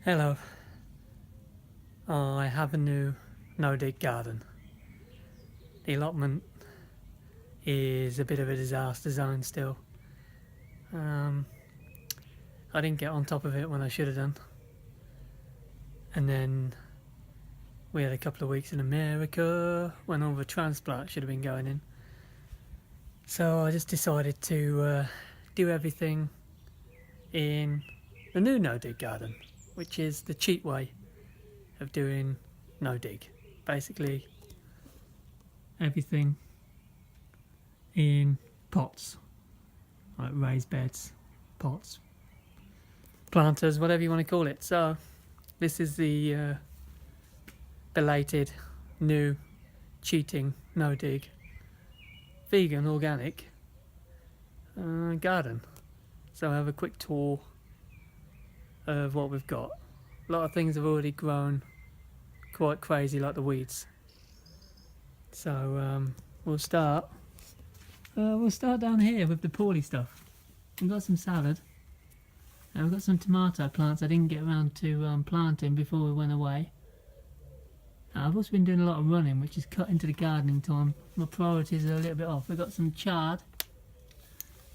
Hello, I have a new no-dig garden. The allotment is a bit of a disaster zone still. I didn't get on top of it when I should have done. And then we had a couple of weeks in America when all the transplants should have been going in. So I just decided to do everything in the new no-dig garden, which is the cheap way of doing no-dig. Basically, everything in pots, like raised beds, pots, planters, whatever you want to call it. So this is the belated, new, cheating, no-dig, vegan, organic garden. So I have a quick tour of what we've got. A lot of things have already grown quite crazy, like the weeds. So we'll start down here with the poorly stuff. We've got some salad. And we've got some tomato plants I didn't get around to planting before we went away. I've also been doing a lot of running, which is cut into the gardening time. My priorities are a little bit off. We've got some chard,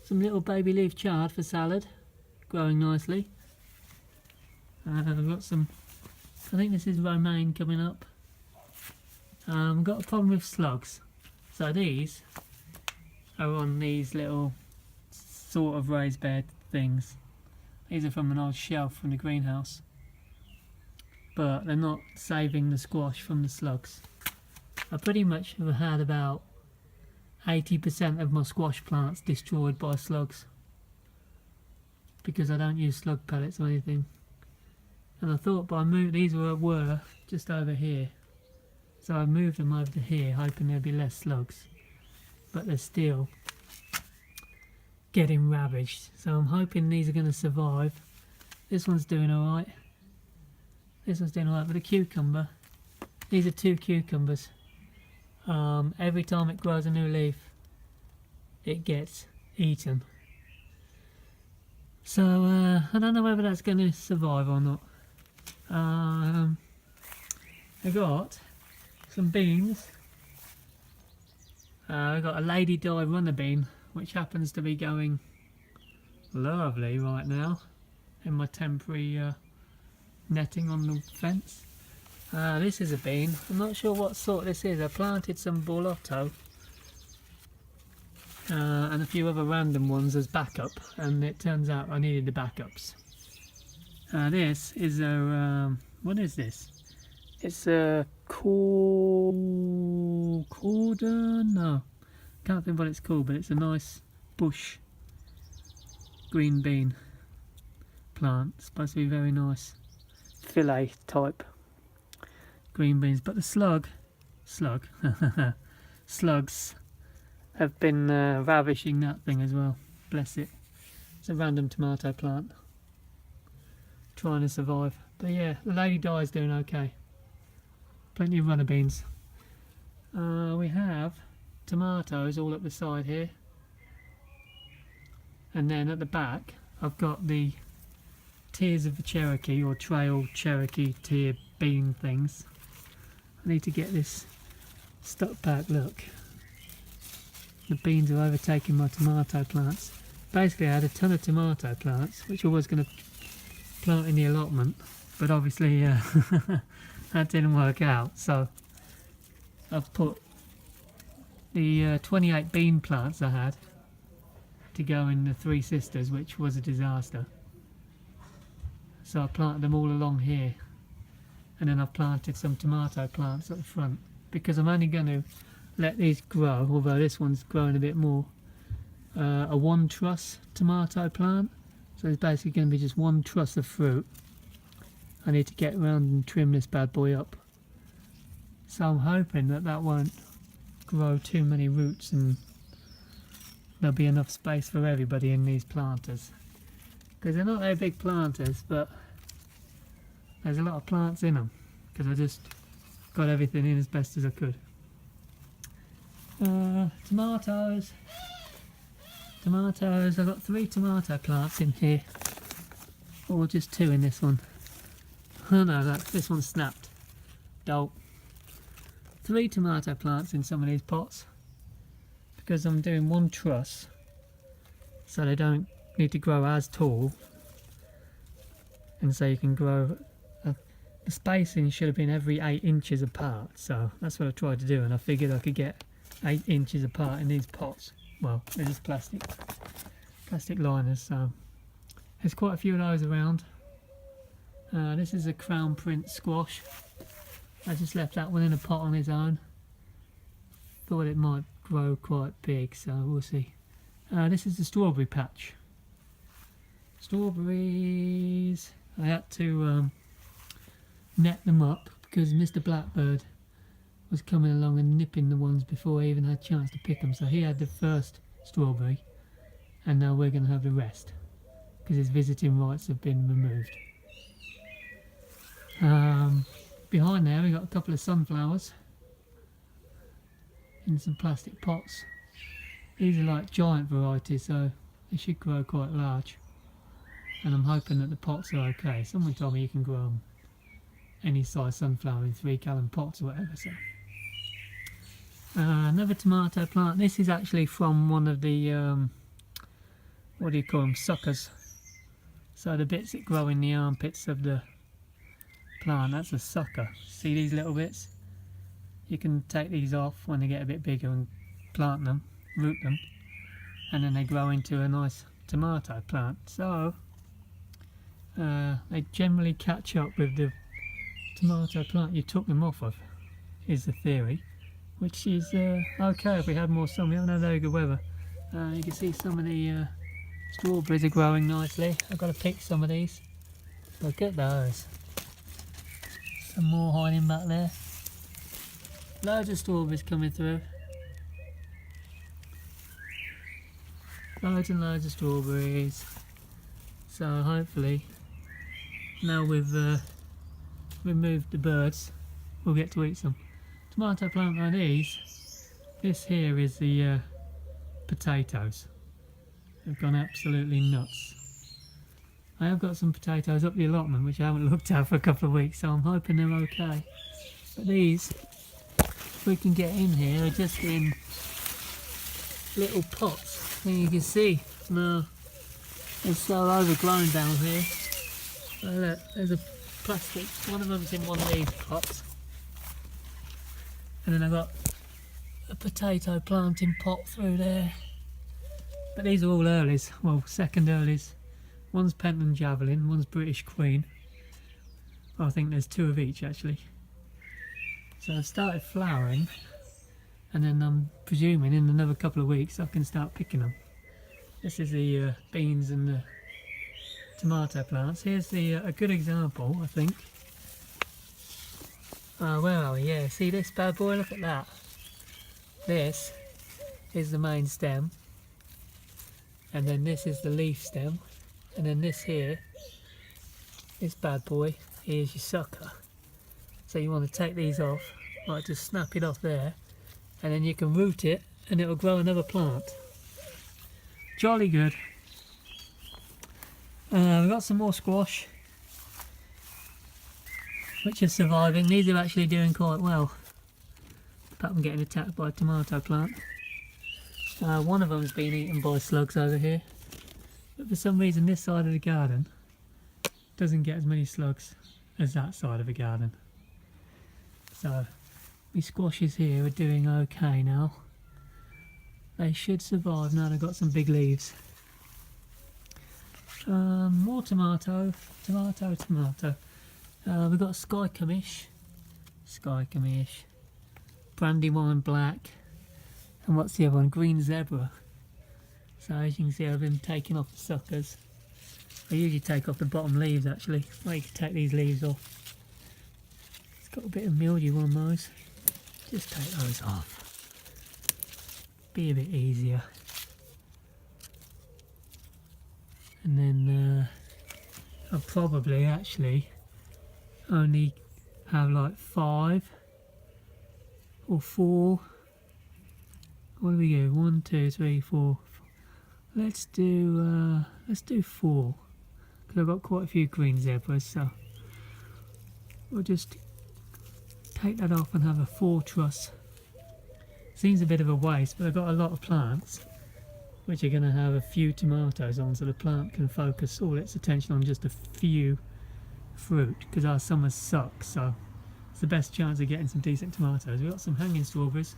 some little baby leaf chard for salad, growing nicely. We've got some, I think this is romaine coming up. We've got a problem with slugs. So these are on these little sort of raised bed things. These are from an old shelf from the greenhouse. But they're not saving the squash from the slugs. I pretty much have had about 80% of my squash plants destroyed by slugs. Because I don't use slug pellets or anything. And I thought by these were just over here. So I moved them over to here, hoping there'd be less slugs. But they're still getting ravaged. So I'm hoping these are going to survive. This one's doing alright. This one's doing alright, but a cucumber. These are 2 cucumbers. Every time it grows a new leaf, it gets eaten. So I don't know whether that's going to survive or not. I got some beans. I got a Lady Di runner bean, which happens to be going lovely right now in my temporary netting on the fence. This is a bean. I'm not sure what sort this is. I planted some borlotto and a few other random ones as backup, and it turns out I needed the backups. This is a what is this? It's a cordon. No, can't think what it's called, but it's a nice bush green bean plant. It's supposed to be very nice fillet type green beans, but the slugs have been ravishing that thing as well. Bless it. It's a random tomato plant trying to survive. But yeah, the Lady Di is doing okay. Plenty of runner beans. We have tomatoes all up the side here, and then at the back I've got the Tears of the Cherokee or Trail Cherokee tear bean things. I need to get this stuck back. Look, the beans are overtaking my tomato plants. Basically I had a ton of tomato plants which I was going to plant in the allotment, but obviously that didn't work out, so I've put the 28 bean plants I had to go in the Three Sisters, which was a disaster. So I planted them all along here, and then I've planted some tomato plants at the front, because I'm only going to let these grow, although this one's growing a bit more. A 1 truss tomato plant, so it's basically going to be just 1 truss of fruit. I need to get around and trim this bad boy up. So I'm hoping that that won't grow too many roots and there'll be enough space for everybody in these planters. Because they're not very big planters, but there's a lot of plants in them, because I just got everything in as best as I could. Tomatoes. I've got 3 tomato plants in here, or just 2 in this one. Oh no, look, this one snapped. Dope. 3 tomato plants in some of these pots because I'm doing 1 truss, so they don't need to grow as tall, and so you can grow. The spacing should have been every 8 inches apart, so that's what I tried to do, and I figured I could get 8 inches apart in these pots. Well, they're just plastic liners, so there's quite a few of those around. This is a Crown Prince squash. I just left that one in a pot on its own. Thought it might grow quite big, so we'll see. This is the strawberry patch. Strawberries. I had to net them up because Mr. Blackbird was coming along and nipping the ones before I even had a chance to pick them. So he had the first strawberry, and now we're going to have the rest because his visiting rights have been removed. Behind there we've got a couple of sunflowers in some plastic pots. These are like giant varieties, so they should grow quite large, and I'm hoping that the pots are okay. Someone told me you can grow any size sunflower in 3-gallon pots or whatever. So another tomato plant. This is actually from one of the what do you call them, suckers. So the bits that grow in the armpits of the plant, that's a sucker. See these little bits? You can take these off when they get a bit bigger and plant them, root them, and then they grow into a nice tomato plant. So they generally catch up with the tomato plant you took them off of, is the theory, which is okay if we had more sun. We haven't had very good weather. You can see some of the strawberries are growing nicely. I've got to pick some of these. Look at those. Some more hiding back there. Loads of strawberries coming through. Loads and loads of strawberries. So hopefully, now we've removed the birds, we'll get to eat some. Tomato plant like these. This here is the potatoes. They've gone absolutely nuts. I have got some potatoes up the allotment which I haven't looked at for a couple of weeks, so I'm hoping they're okay. But these, if we can get in here, are just in little pots. And you can see, now they're so overgrown down here. So look, there's a plastic, one of them's in one of these pots. And then I've got a potato planting pot through there. But these are all earlies, well, second earlies. One's Pentland Javelin, one's British Queen. I think there's 2 of each actually. So I've started flowering, and then I'm presuming in another couple of weeks I can start picking them. This is the beans and the tomato plants. Here's the a good example, I think. Where are we? Yeah, see this bad boy? Look at that. This is the main stem, and then this is the leaf stem, and then this here, this bad boy, here's your sucker. So you want to take these off, like just snap it off there, and then you can root it and it'll grow another plant. Jolly good. We've got some more squash, which are surviving. These are actually doing quite well, apart from getting attacked by a tomato plant. One of them's been eaten by slugs over here, but for some reason this side of the garden doesn't get as many slugs as that side of the garden. So my squashes here are doing okay now. They should survive now they've got some big leaves. More tomato. We've got sky commish, brandywine black, and what's the other one? Green zebra. So as you can see, I've been taking off the suckers. I usually take off the bottom leaves actually. I can take these leaves off. It's got a bit of mildew on those. Just take those off. Be a bit easier. And then I'll probably actually only have like 5 or 4. What do we go? 1, 2, 3, 4. Let's do 4, because I've got quite a few green zebras. So we'll just take that off and have a 4 truss. Seems a bit of a waste, but I've got a lot of plants which are going to have a few tomatoes on, so the plant can focus all its attention on just a few fruit, because our summers suck, so it's the best chance of getting some decent tomatoes. We've got some hanging strawberries.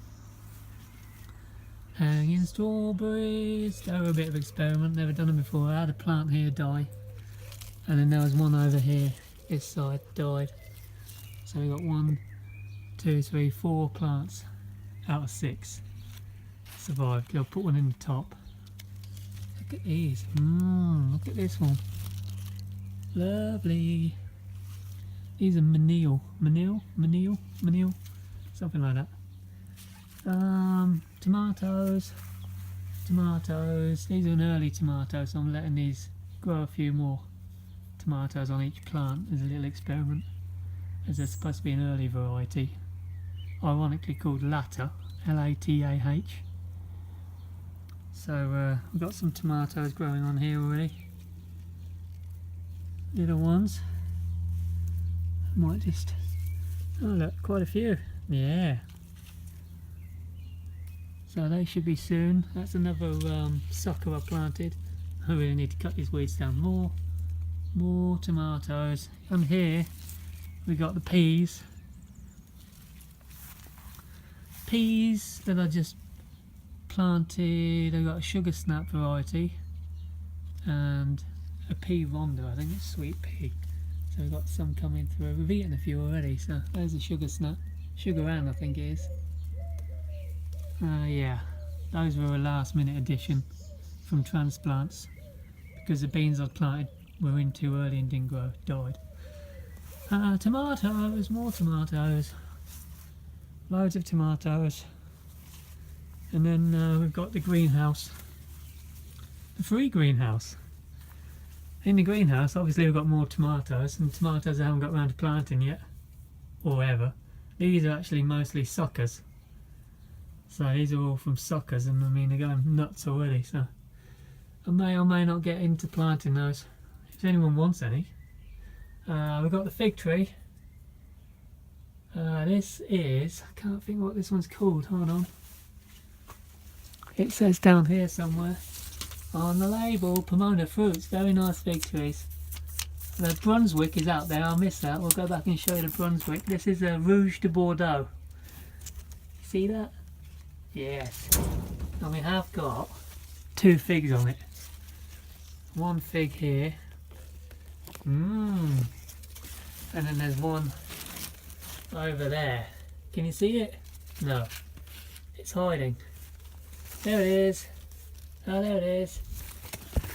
Hanging strawberries, they were a bit of an experiment, never done them before. I had a plant here die, and then there was one over here, this side died. So we've got 1, 2, 3, 4 plants out of 6 survived. I'll put one in the top. Look at these. Look at this one. Lovely. These are manil, something like that. Tomatoes. These are an early tomato, so I'm letting these grow a few more tomatoes on each plant as a little experiment, as they're supposed to be an early variety, ironically called Latta, L-A-T-A-H. So we've got some tomatoes growing on here already, little ones. Might just, oh look, quite a few, yeah. So they should be soon. That's another sucker I planted. I really need to cut these weeds down more. More tomatoes. And here we got the peas. Peas that I just planted. I've got a sugar snap variety and a pea ronda, I think it's sweet pea. So we've got some coming through. We've eaten a few already, so there's a sugar snap. Sugar Ann, I think it is. Yeah, those were a last minute addition from transplants because the beans I planted were in too early and didn't grow, died. Tomatoes, more tomatoes, loads of tomatoes. And then we've got the greenhouse, the free greenhouse. In the greenhouse, obviously we've got more tomatoes, and tomatoes I haven't got around to planting yet, or ever. These are actually mostly suckers. So these are all from suckers, and I mean they're going nuts already, so I may or may not get into planting those, if anyone wants any. We've got the fig tree. This is, I can't think what this one's called, hold on. It says down here somewhere on the label, Pomona fruits, very nice fig trees. The Brunswick is out there, I'll miss that, we'll go back and show you the Brunswick. This is a Rouge de Bordeaux. See that? Yes. And we have got 2 figs on it. 1 fig here. And then there's one over there. Can you see it? No. It's hiding. There it is. Oh, there it is.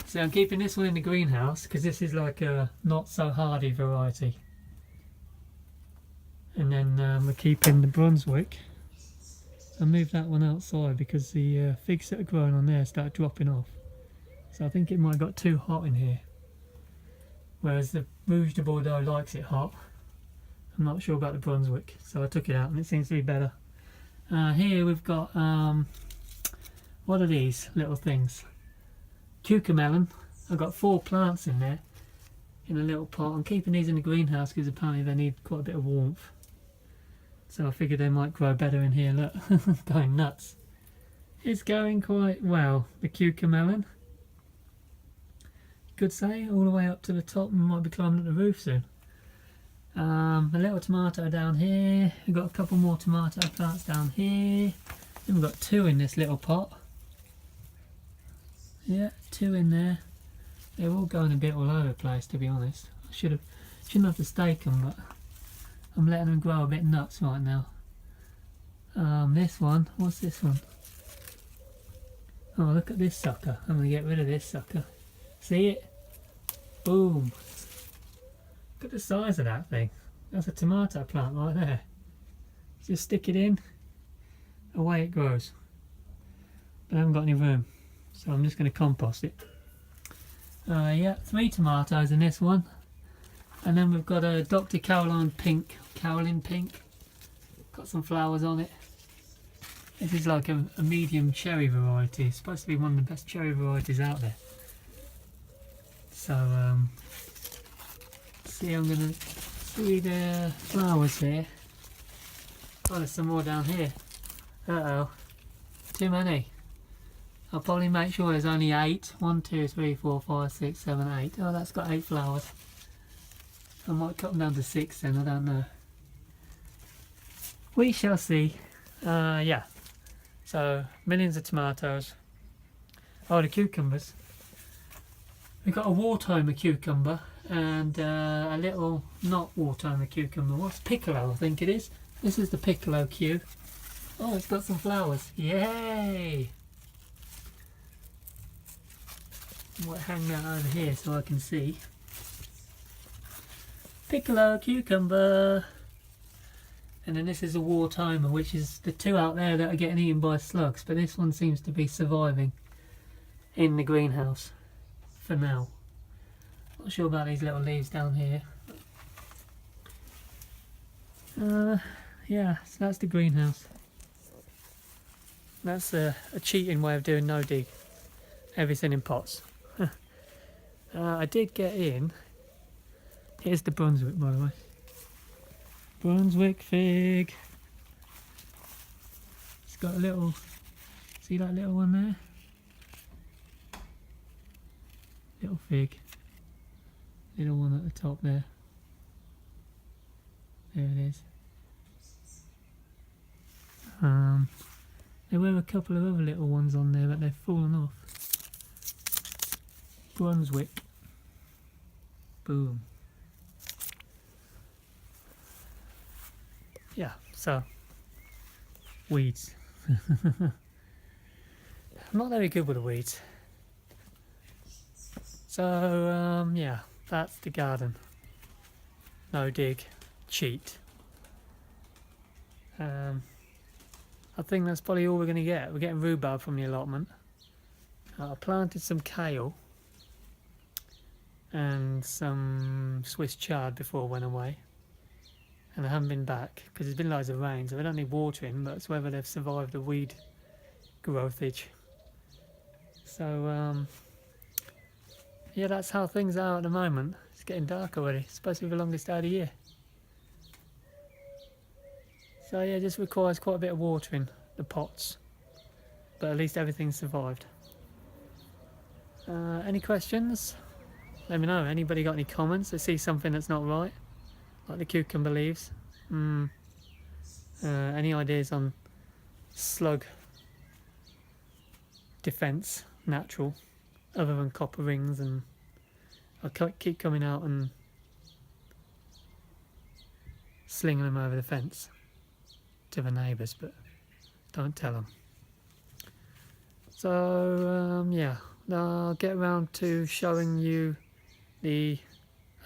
So I'm keeping this one in the greenhouse because this is like a not so hardy variety. And then we're keeping the Brunswick. I moved that one outside because the figs that are growing on there start dropping off. So I think it might have got too hot in here. Whereas the Rouge de Bordeaux likes it hot. I'm not sure about the Brunswick, so I took it out and it seems to be better. Here we've got, what are these little things? Cucamelon. I've got 4 plants in there in a little pot. I'm keeping these in the greenhouse because apparently they need quite a bit of warmth. So I figured they might grow better in here. Look, going nuts. It's going quite well, the cucamelon. Could say all the way up to the top, and might be climbing up the roof soon. A little tomato down here. We've got a couple more tomato plants down here. Then we've got 2 in this little pot. Yeah, 2 in there. They're all going a bit all over the place, to be honest. I shouldn't have to stake them, but I'm letting them grow a bit nuts right now. This one, what's this one? Oh, look at this sucker. I'm going to get rid of this sucker. See it? Boom. Look at the size of that thing. That's a tomato plant right there. Just stick it in, away it grows. But I haven't got any room, so I'm just going to compost it. Yeah, 3 tomatoes in this one. And then we've got a Dr. Caroline Pink. Got some flowers on it. This is like a medium cherry variety. It's supposed to be one of the best cherry varieties out there. So, see see the flowers here. Oh, there's some more down here. Uh-oh. Too many. I'll probably make sure there's only 8. 1, 2, 3, 4, 5, 6, 7, 8. Oh, that's got 8 flowers. I might cut them down to 6 then, I don't know. We shall see. Yeah. So, millions of tomatoes. Oh, the cucumbers. We've got a wartimer cucumber and a little not wartimer cucumber. What's piccolo, I think it is. This is the piccolo Q. Oh, it's got some flowers. Yay! I might hang that over here so I can see. Piccolo cucumber. And then this is a wartimer, which is the 2 out there that are getting eaten by slugs, but this one seems to be surviving in the greenhouse for now. Not sure about these little leaves down here. Yeah, so that's the greenhouse. That's a cheating way of doing no dig. Everything in pots. I did get in. Here's the Brunswick, by the way. Brunswick fig. It's got a little, see that little one there? Little fig. Little one at the top there. There it is. There were a couple of other little ones on there, but they've fallen off. Brunswick. Boom. Yeah, so weeds. I'm not very good with the weeds. So yeah, that's the garden. No dig, cheat. I think that's probably all we're going to get. We're getting rhubarb from the allotment. I planted some kale and some Swiss chard before I went away. And I haven't been back because there's been loads of rain, so we don't need watering, but it's whether they've survived the weed growthage. So yeah, that's how things are at the moment. It's getting dark already. It's supposed to be the longest day of the year. So yeah, it just requires quite a bit of watering, the pots. But at least everything's survived. Any questions? Let me know. Anybody got any comments? I see something that's not right, like the cucumber leaves. Any ideas on slug defence, natural, other than copper rings? And I'll keep coming out and slinging them over the fence to the neighbours, but don't tell them. So yeah, I'll get around to showing you the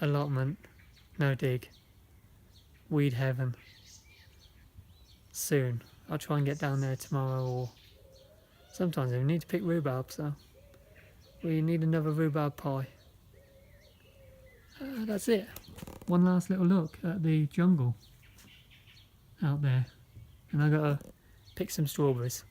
allotment, no dig, weed heaven soon. I'll try and get down there tomorrow, or sometimes we need to pick rhubarb, so we need another rhubarb pie. That's it. One last little look at the jungle out there, and I gotta pick some strawberries.